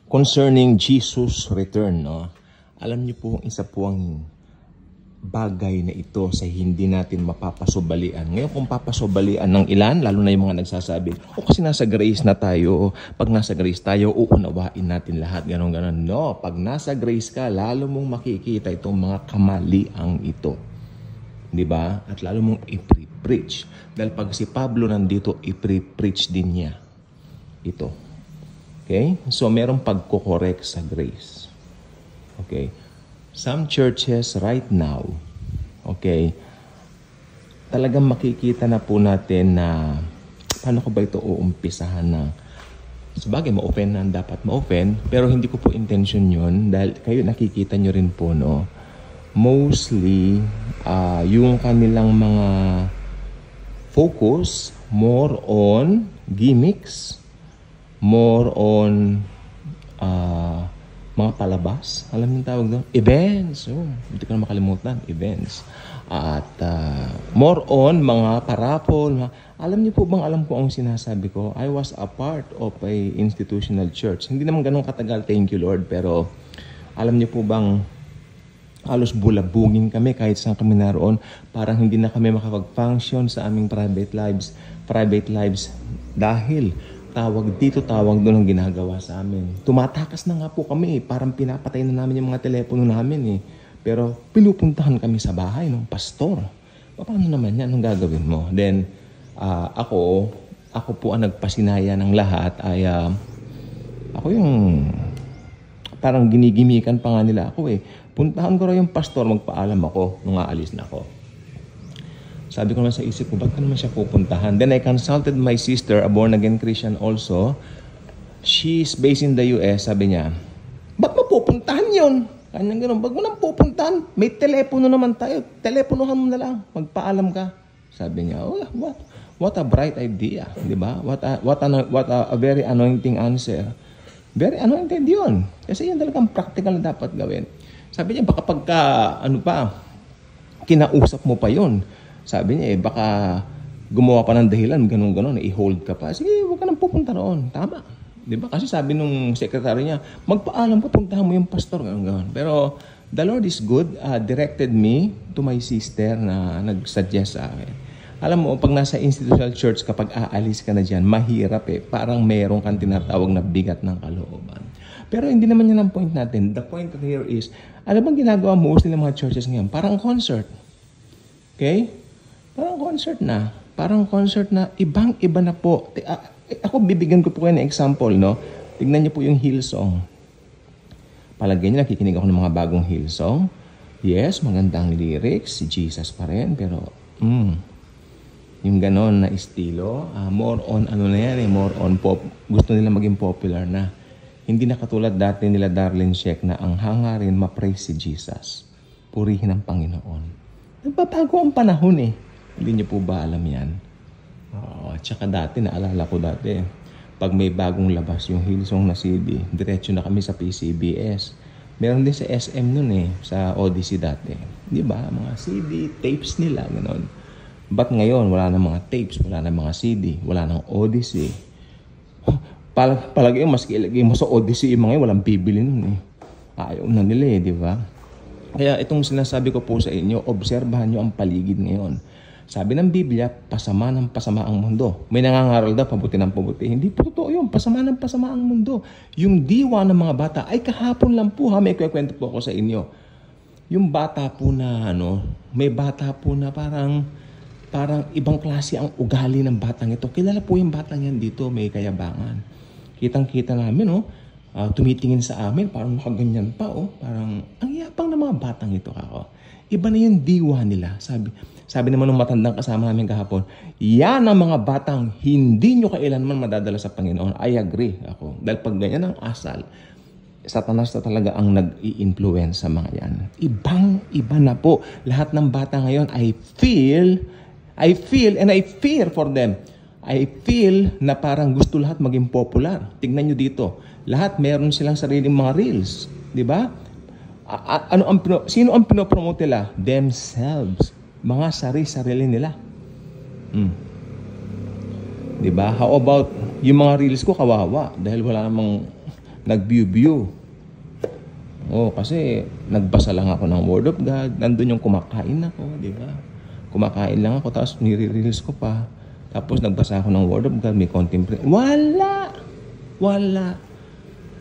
concerning Jesus' return, no? Alam niyo po, isa po ang bagay na ito sa hindi natin mapapasubalian. Ngayon kung papasubalian ng ilan, lalo na yung mga nagsasabi, kasi nasa grace na tayo, pag nasa grace tayo, uunawain natin lahat, ganon. No, pag nasa grace ka, lalo mong makikita itong mga kamaliang ito. Diba? At lalo mong i-preach. Dahil pag si Pablo nandito, i-preach din niya ito. Okay? So, merong pagkukorek sa grace. Okay? Some churches right now, okay, talagang makikita na po natin na paano ko ba ito uumpisahan na sabagay ma-open na dapat ma-open, pero hindi ko po intention yun dahil kayo nakikita nyo rin po, no? Mostly, yung kanilang mga focus more on gimmicks, more on mga palabas. Alam niyo tawag doon? Events. Hindi ko na makalimutan. Events. At more on mga parapol. Alam niyo po bang alam ko ang sinasabi ko? I was a part of a institutional church. Hindi naman ganun katagal, thank you Lord. Pero alam niyo po bang halos bulabungin kami kahit saan kami naroon. Parang hindi na kami makapag-function sa aming private lives dahil tawag doon ang ginagawa sa amin. Tumatakas na nga po kami. Parang pinapatay na namin yung mga telepono namin. Pero pinupuntahan kami sa bahay ng pastor. Paano naman yan? Anong gagawin mo? Then, ako po ang nagpasinaya ng lahat ay ako yung parang ginigimikan pa nga nila ako Puntahan ko raw yung pastor, magpaalam ako nung aalis na ako. Sabi ko naman sa isip ko, ba't ka naman siya pupuntahan? Then I consulted my sister, a born-again Christian also. She's based in the US. Sabi niya, ba't mo pupuntahan yun? Kanyang gano'n, ba't mo nang pupuntahan? May telepono naman tayo. Teleponohan mo na lang. Magpaalam ka. Sabi niya, what a bright idea. Diba? What a very anointing answer. Very anointed yun. Kasi yun talagang practical na dapat gawin. Sabi niya, baka pagka, kinausap mo pa yun. Sabi niya, baka gumawa pa ng dahilan, ganun, i-hold ka pa. Sige, huwag ka nang pupunta roon. Tama. Diba? Kasi sabi nung sekretary niya, magpaalam pa, puntahan mo yung pastor, ganun. Pero, the Lord is good, directed me to my sister na nag-suggest sa akin. Alam mo, pag nasa institutional church, kapag aalis ka na dyan, mahirap Parang meron kang tinatawag na bigat ng kalooban. Pero hindi naman yan ang point natin. The point here is, alam bang ginagawa mostly ng mga churches ngayon? Parang concert. Okay? Parang concert na ibang-iba na po. Ako bibigyan ko po kayo ng example, no? Tignan niyo po yung Hillsong. Palagay niyo, nakikinig ako ng mga bagong Hillsong. Yes, magandang lyrics, si Jesus pa rin, pero yung ganon na estilo, more on more on pop. Gusto nila maging popular na. Hindi na katulad dati nila Darlene Sheck na ang hangarin ma-praise si Jesus. Purihin ang Panginoon. Nagbabago ang panahon Hindi niyo po ba alam yan? Tsaka dati, naalala ko dati, pag may bagong labas yung Hillsong na CD, diretso na kami sa PCBS. Meron din sa SM nun sa Odyssey dati. Di ba? Mga CD, tapes nila, gano'n. But ngayon, wala na mga tapes, wala na mga CD, wala nang Odyssey. Palagi mas ilagay mo sa Odyssey, yung mga walang bibili nun Ayaw na nila di ba? Kaya itong sinasabi ko po sa inyo, obserbahan nyo ang paligid ngayon. Sabi ng Biblia, pasama ng pasama ang mundo. May nangangaral daw, pabuti ng pabuti. Hindi po totoo yun, pasama ng pasama ang mundo. Yung diwa ng mga bata, ay kahapon lang po may kwento po ako sa inyo. Yung bata po na, may bata po na parang ibang klase ang ugali ng batang ito. Kilala po yung batang yan dito, may kayabangan. Kitang-kita namin, tumitingin sa amin, parang nakaganyan pa, parang ang yapang ng mga batang ito kako. Iba na yung diwa nila. Sabi naman ng matandang kasama namin kahapon, yan ang mga batang hindi nyo kailanman madadala sa Panginoon. I agree ako. Dahil pag ganyan ang asal, Satanas na talaga ang nag-i-influence sa mga yan. Ibang-iba na po. Lahat ng bata ngayon, I feel and I fear for them. I feel na parang gusto lahat maging popular. Tingnan nyo dito. Lahat meron silang sariling mga reels. Di ba? Sino ang pinopromote nila? Themselves. Mga sarili nila. Di ba? How about yung mga reels ko kawawa? Dahil wala namang nag-view. Kasi nagbasa lang ako ng Word of God. Nandun yung kumakain ako, di ba? Kumakain lang ako, tapos nire-reels ko pa. Tapos nagbasa ako ng Word of God, may contemplate. Wala!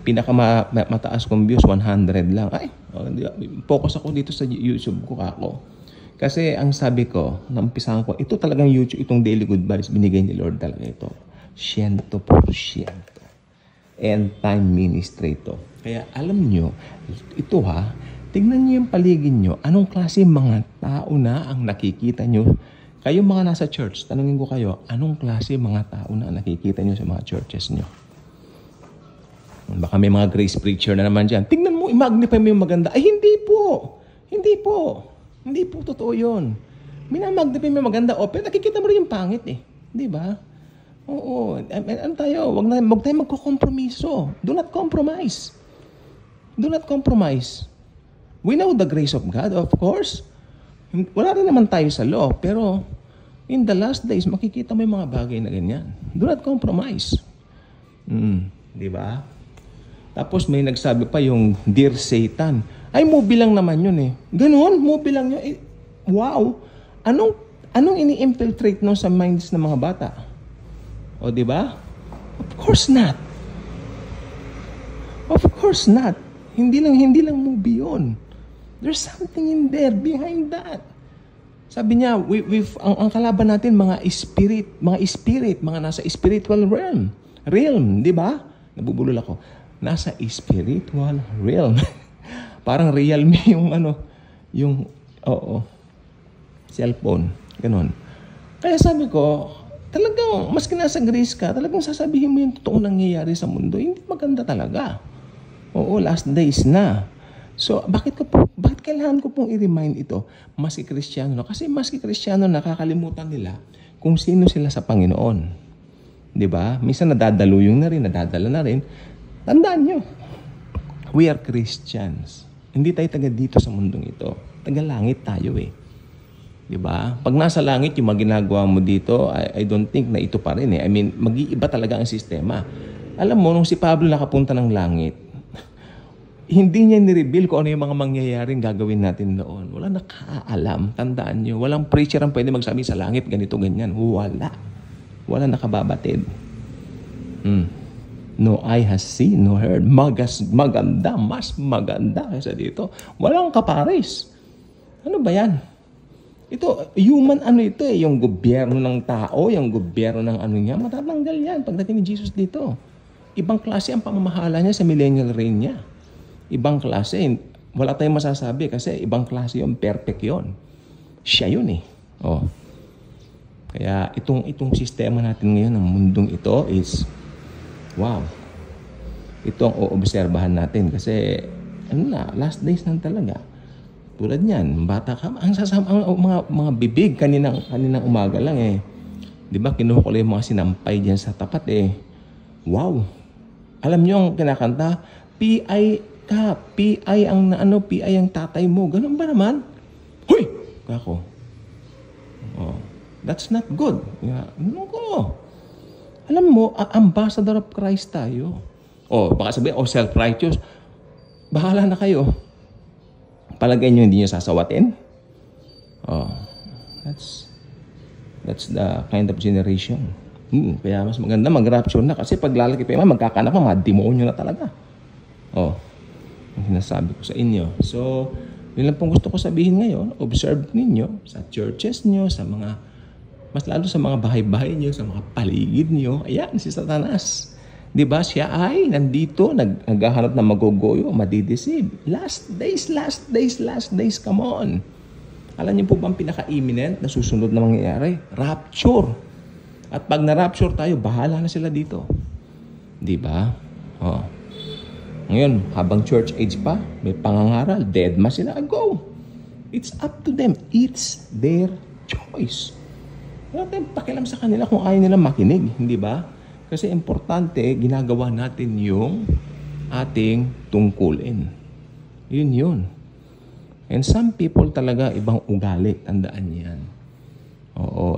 Pinakamataas kong views, 100 lang. Focus ako dito sa YouTube ko ako. Kasi ang sabi ko, nampisahan ko, ito talagang YouTube, itong Daily Good Vibes, binigay ni Lord talaga ito. 100%. End time ministry ito. Kaya alam nyo, ito tignan nyo yung paligid nyo, anong klase mga tao na ang nakikita nyo. Kayo mga nasa church, tanungin ko kayo, anong klase mga tao na nakikita nyo sa mga churches nyo? Baka may mga grace preacher na naman dyan. Tingnan mo, i-magnify mo yung maganda. Ay, hindi po. Hindi po totoo yun. Minamagnify mo yung maganda. Pero nakikita mo rin yung pangit eh. Di ba? Oo. Ano tayo? Huwag tayo magkukompromiso. Do not compromise. We know the grace of God, of course. Wala rin naman tayo sa law. Pero in the last days, makikita mo yung mga bagay na ganyan. Do not compromise. Di ba? Tapos may nagsabi pa yung Dear Satan. Ay, movie lang naman yun eh. Ganon, movie lang yun. Wow! Anong ini-infiltrate nung sa minds ng mga bata? O, di ba? Of course not. Hindi lang movie yun. There's something in there behind that. Sabi niya, ang kalaban natin, mga spirit, mga nasa spiritual realm, di ba? Nabubulol ako. Nasa spiritual realm. Parang Realme yung cellphone. Ganon. Kaya sabi ko, talagang, maski nasa grace ka, talagang sasabihin mo yung totoong nangyayari sa mundo. Hindi maganda talaga. Last days na. So, bakit kailangan ko pong i-remind ito? Maski Kristiyano na. Kasi maski Kristiyano, nakakalimutan nila kung sino sila sa Panginoon. Di ba? Minsan nadadala na rin. Tandaan nyo, we are Christians. Hindi tayo taga dito sa mundong ito. Taga langit tayo eh. Diba? Pag nasa langit, yung mga ginagawa mo dito, I don't think na ito pa rin eh. I mean, mag-iiba talaga ang sistema. Alam mo, nung si Pablo nakapunta ng langit, hindi niya ni-reveal kung ano yung mga mangyayaring gagawin natin doon. Wala nakaalam. Tandaan nyo, walang preacher ang pwede magsabi sa langit, ganito, ganyan. Wala nakababatid. No eye has seen, no heard. Maganda, mas maganda kaysa dito. Walang kapares. Ano ba yan? Ito, human ito eh. Yung gobyerno ng tao, yung gobyerno ng niya, matatanggal yan pagdating ni Jesus dito. Ibang klase ang pamamahala niya sa millennial reign niya. Ibang klase. Wala tayong masasabi kasi ibang klase yung perfect yun. Siya yun eh. Kaya itong sistema natin ngayon ng mundong ito is wow. Ito ang oobserbahan natin kasi last days nang talaga. Tulad niyan, bata ka, ang mga bibig kaninang umaga lang eh. 'Di ba kinuha ko lang yung mga sinampay diyan sa tapat eh. Wow. Alam niyo ang kinakanta, PI ang tatay mo. Ganun ba naman? Hoy! Kako. That's not good. Alam mo, ambassador of Christ tayo. Baka sabihin, self-righteous. Bahala na kayo. Palagay nyo, hindi nyo sasawatin? That's the kind of generation. Kaya mas maganda mag-rapture na. Kasi pag lalaki pa yung magkakanak mo, demonyo na talaga. Ang sinasabi ko sa inyo. So, yun lang pong gusto ko sabihin ngayon. Observe ninyo sa churches nyo, sa mga mas lalo sa mga bahay-bahay niyo, sa mga paligid niyo. Ayan, si Satanas. Diba? Siya ay nandito, naghahanap na magogoyo, madideceive. Last days, come on. Alam niyo po ba ang pinaka-imminent na susunod na mangyayari? Rapture. At pag na-rapture tayo, bahala na sila dito. Diba? Ngayon, habang church age pa, may pangangaral, dead ma sila, go. It's up to them. It's their choice. Wala tayong pakialam sa kanila kung ayaw nila makinig, hindi ba? Kasi importante, ginagawa natin yung ating tungkulin. Yun. And some people talaga ibang ugali, tandaan yan.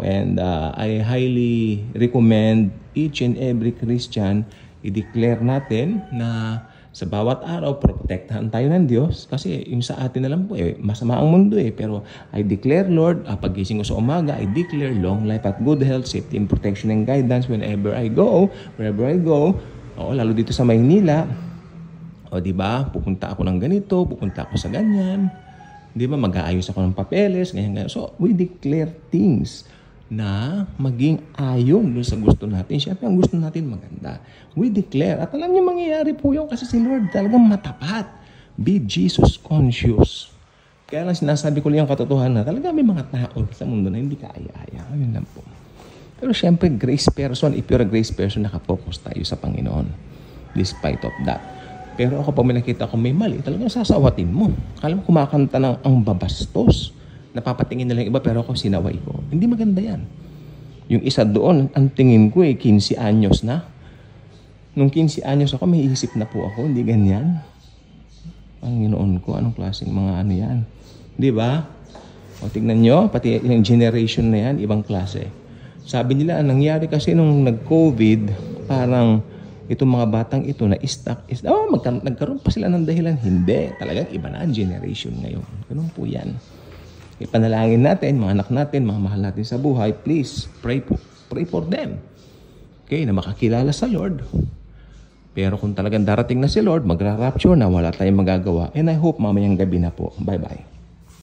And I highly recommend each and every Christian i-declare natin na Sa bawat araw, protektahan tayo ng Diyos kasi yung sa atin na lang po, masama ang mundo pero I declare, Lord, pagising ko sa umaga, I declare long life at good health, safety and protection and guidance wherever I go. Lalo dito sa Maynila. Di ba? Pupunta ako ng ganito, pupunta ako sa ganyan. Di ba? Mag-aayos ako ng papeles, ganyan. So, we declare things na maging ayon doon sa gusto natin. Siyempre, ang gusto natin maganda. We declare. At alam niyo, mangyayari po yun kasi si Lord talagang matapat. Be Jesus conscious. Kaya lang sinasabi ko lang yung katotohanan na talaga may mga tao sa mundo na hindi kaaya-aya. Yun lang po. Pero siyempre, grace person, if you're a grace person, nakapokus tayo sa Panginoon. Despite of that. Pero ako pag may nakita ko may mali, talagang sasawatin mo. Kala mo kumakanta ng ang babastos. Napapatingin na lang iba pero ako sinaway ko. Hindi maganda yan. Yung isa doon, ang tingin ko 15 anyos na. Nung 15 anyos ako, may isip na po ako. Hindi ganyan. Panginoon ko, anong klaseng mga ano yan? Di ba? O tignan nyo, pati yung generation na yan, ibang klase. Sabi nila, ang nangyari kasi nung nag-COVID, parang itong mga batang ito na nagkaroon pa sila ng dahilan. Hindi. Talagang iba na ang generation ngayon. Ganun po yan. Ipanalangin natin, mga anak natin, mga mahal natin sa buhay, please, pray for them. Okay, na makakilala sa Lord. Pero kung talagang darating na si Lord, magra-rapture na, wala tayong magagawa. And I hope mamayang gabi na po. Bye-bye.